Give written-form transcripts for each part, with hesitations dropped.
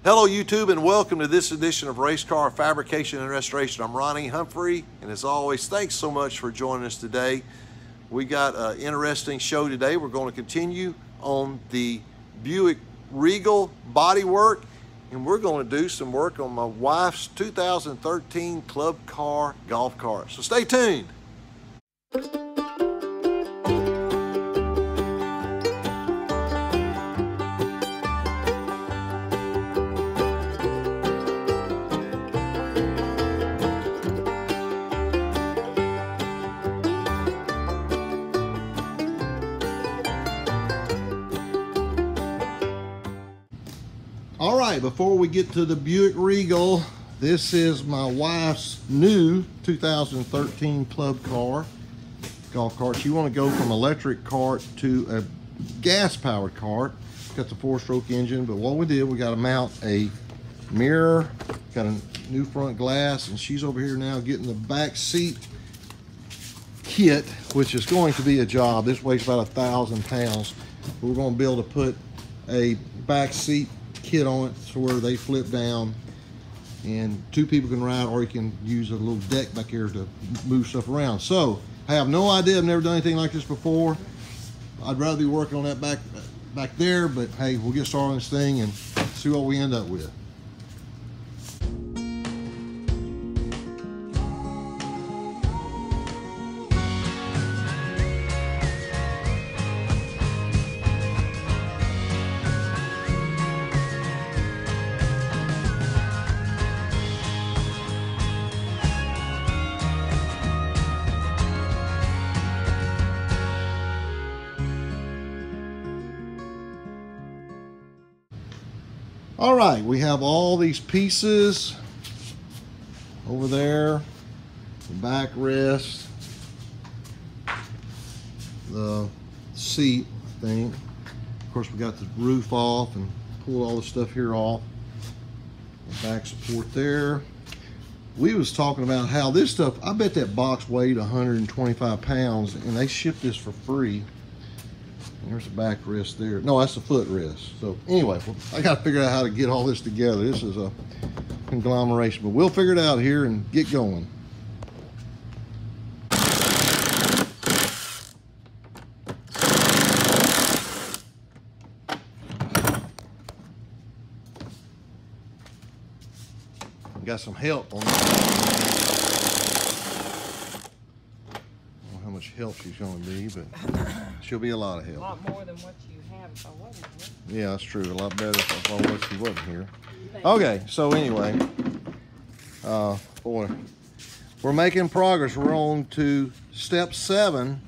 Hello YouTube, and welcome to this edition of Racecar Fabrication and Restoration. I'm Ronnie Humphrey, and as always, thanks so much for joining us today. We got an interesting show today. We're going to continue on the Buick Regal bodywork, and we're going to do some work on my wife's 2013 club car golf cart. So stay tuned. All right, before we get to the Buick Regal, this is my wife's new 2013 club car, golf cart. She want to go from electric cart to a gas-powered cart. It's got the 4-stroke engine, but what we did, we got to mount a mirror, got a new front glass, and she's over here now getting the back seat kit, which is going to be a job. This weighs about 1,000 pounds. We're going to be able to put a back seat kit on it so where they flip down and 2 people can ride, or you can use a little deck back here to move stuff around. So I have no idea, I've never done anything like this before. I'd rather be working on that back there, but hey, we'll get started on this thing and see what we end up with. All right, we have all these pieces over there, the backrest, the seat thing. Of course, we got the roof off and pulled all the stuff here off. The back support there. We was talking about how this stuff, I bet that box weighed 125 pounds, and they shipped this for free. There's the backrest there. No, that's the footrest. So anyway, I got to figure out how to get all this together. This is a conglomeration, but we'll figure it out here and get going. Got some help on this. Help she's going to be, but she'll be a lot of help. A lot more than what you have if I wasn't here. Yeah, that's true. A lot better if I wasn't here. Okay, so anyway, boy, we're making progress. We're on to step 7.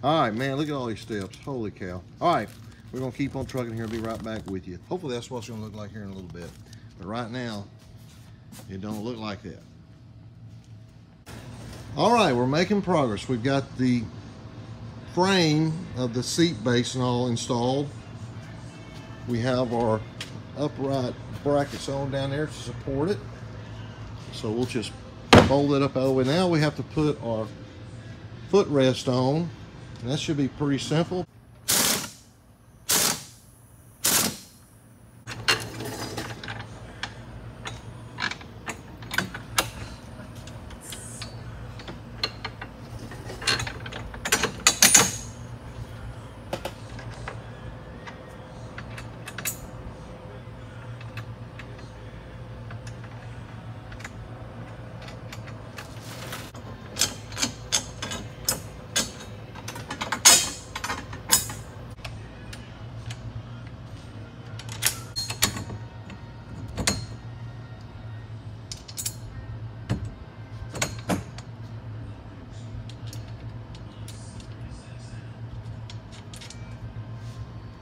All right, man, look at all these steps. Holy cow. All right, we're going to keep on trucking here and be right back with you. Hopefully that's what it's going to look like here in a little bit. But right now, it don't look like that. All right, we're making progress. We've got the frame of the seat base and all installed. We have our upright brackets on down there to support it. So we'll just fold it up out of the way. Now we have to put our footrest on, and that should be pretty simple.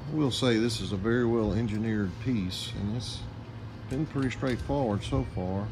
I will say this is a very well engineered piece, and it's been pretty straightforward so far.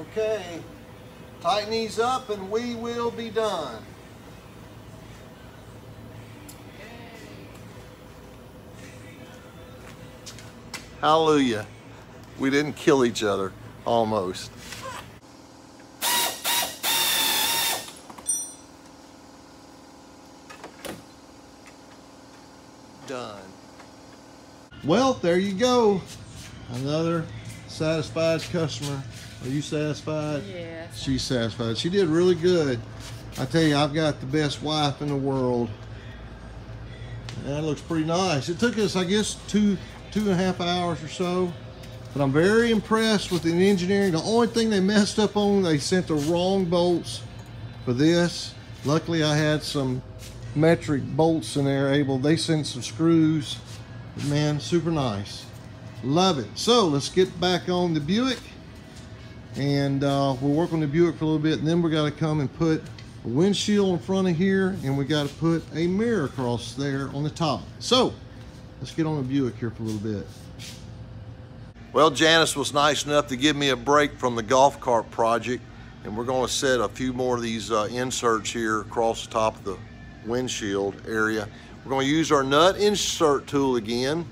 Okay, tighten these up and we will be done. Hallelujah. We didn't kill each other, almost. Done. Well, there you go. Another satisfied customer. Are you satisfied? Yeah. She's satisfied. She did really good. I tell you, I've got the best wife in the world. And it looks pretty nice. It took us, I guess, two and a half hours or so. But I'm very impressed with the engineering. The only thing they messed up on, they sent the wrong bolts for this. Luckily, I had some metric bolts in there. They sent some screws. But man, super nice. Love it. So let's get back on the Buick. And we'll work on the Buick for a little bit. And then we got to come and put a windshield in front of here. And we got to put a mirror across there on the top. So let's get on the Buick here for a little bit. Well, Janice was nice enough to give me a break from the golf cart project, and we're going to set a few more of these inserts here across the top of the windshield area. We're going to use our nut insert tool again,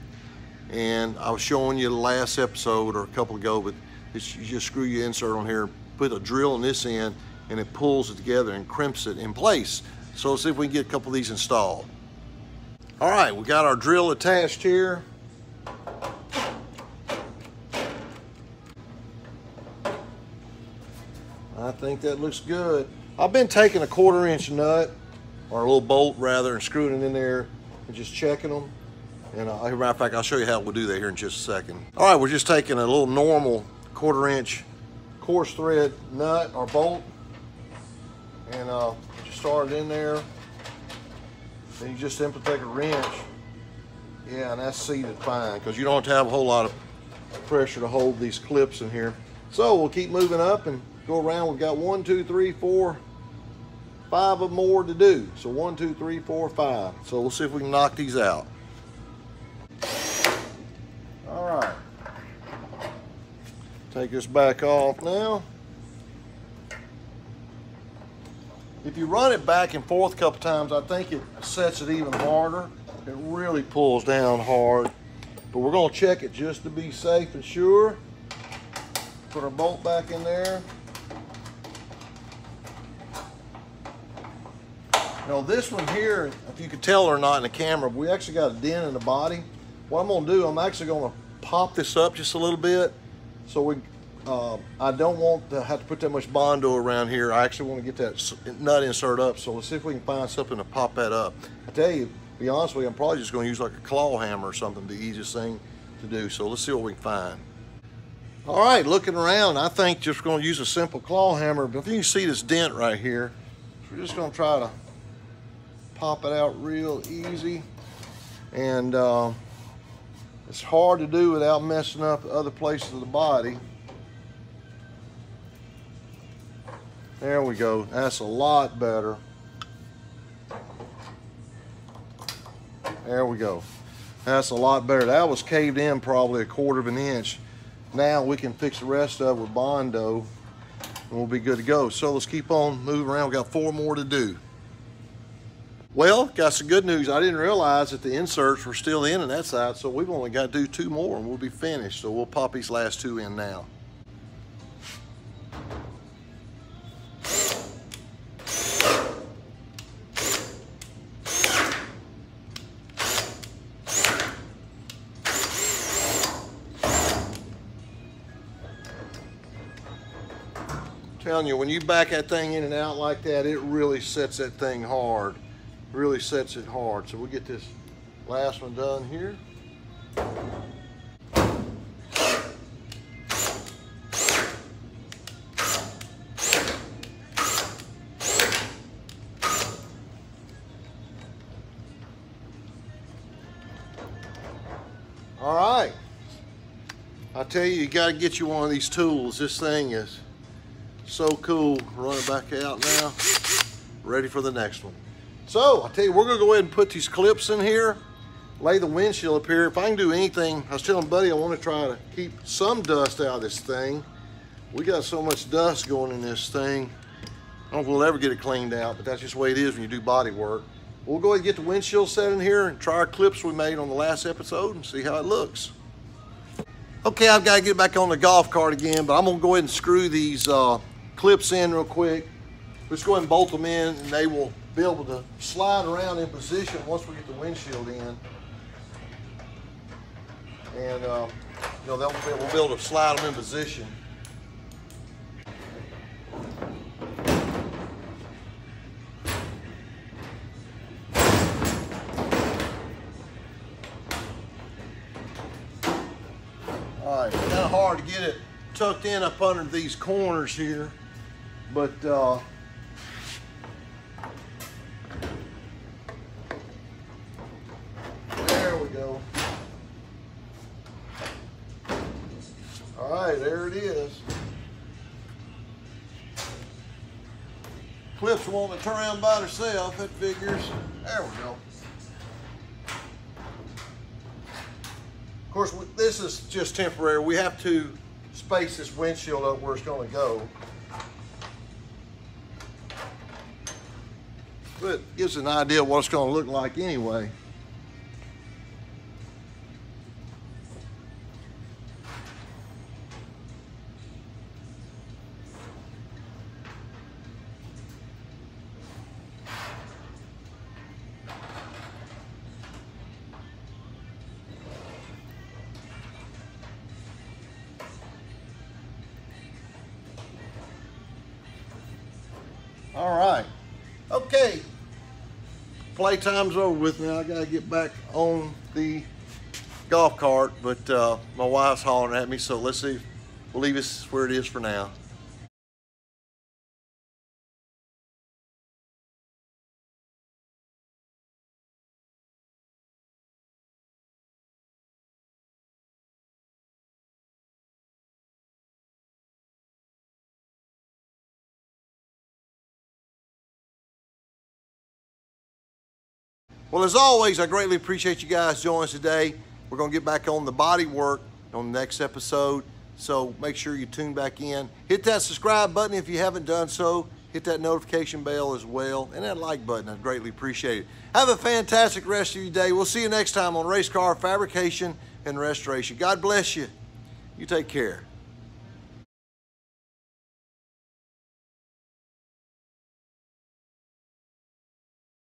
and I was showing you the last episode or a couple ago, but you just screw your insert on here, put a drill in this end, and it pulls it together and crimps it in place. So let's see if we can get a couple of these installed. All right, we got our drill attached here. I think that looks good. I've been taking a 1/4 inch nut, or a little bolt rather, and screwing it in there and just checking them. And as a matter of fact, I'll show you how we'll do that here in just a second. All right, we're just taking a little normal 1/4 inch coarse thread nut or bolt, and just start it in there. Then you just simply take a wrench. Yeah, and that's seated fine, because you don't have to have a whole lot of pressure to hold these clips in here. So we'll keep moving up and go around. We've got 1, 2, 3, 4, 5 of more to do. So 1, 2, 3, 4, 5. So we'll see if we can knock these out. All right. Take this back off now. If you run it back and forth a couple times, I think it sets it even harder. It really pulls down hard. But we're going to check it just to be safe and sure. Put our bolt back in there. Now this one here, if you could tell or not in the camera, we actually got a dent in the body. What I'm going to do, I'm actually going to pop this up just a little bit, so I don't want to have to put that much Bondo around here. I actually want to get that nut insert up, so let's see if we can find something to pop that up. I tell you, to be honest with you, I'm probably just going to use like a claw hammer or something, the easiest thing to do. So let's see what we can find. All right, looking around, I think just going to use a simple claw hammer, but if you can see this dent right here, so we're just going to try to pop it out real easy. And it's hard to do without messing up other places of the body. There we go. That's a lot better. There we go. That's a lot better. That was caved in probably 1/4 of an inch. Now we can fix the rest of it with Bondo and we'll be good to go. So let's keep on moving around. We've got 4 more to do. Well, got some good news. I didn't realize that the inserts were still in that side, so we've only got to do 2 more and we'll be finished. So we'll pop these last 2 in now. Telling you, when you back that thing in and out like that, it really sets that thing hard. Really sets it hard. So we'll get this last one done here. All right. I tell you, you got to get you one of these tools. This thing is so cool. Run it back out now. Ready for the next one. So I tell you, we're gonna go ahead and put these clips in here, lay the windshield up here. If I can do anything, I was telling Buddy I want to try to keep some dust out of this thing. We got so much dust going in this thing. I don't know if we'll ever get it cleaned out, but that's just the way it is when you do body work. We'll go ahead and get the windshield set in here and try our clips we made on the last episode and see how it looks. Okay, I've got to get back on the golf cart again, but I'm gonna go ahead and screw these clips in real quick. Let's go ahead and bolt them in, and they will be able to slide around in position once we get the windshield in. And we'll be able to slide them in position. All right, kind of hard to get it tucked in up under these corners here, but there we go. All right, there it is. Clips wanting to turn around by herself, that figures. There we go. Of course, this is just temporary. We have to space this windshield up where it's going to go. But it gives an idea of what it's going to look like anyway. All right, okay, playtime's over with now. I gotta get back on the golf cart, but my wife's hollering at me, so let's see, we'll leave this where it is for now. Well, as always, I greatly appreciate you guys joining us today. We're going to get back on the body work on the next episode, so make sure you tune back in. Hit that subscribe button if you haven't done so. Hit that notification bell as well, and that like button. I'd greatly appreciate it. Have a fantastic rest of your day. We'll see you next time on Racecar Fabrication and Restoration. God bless you. You take care.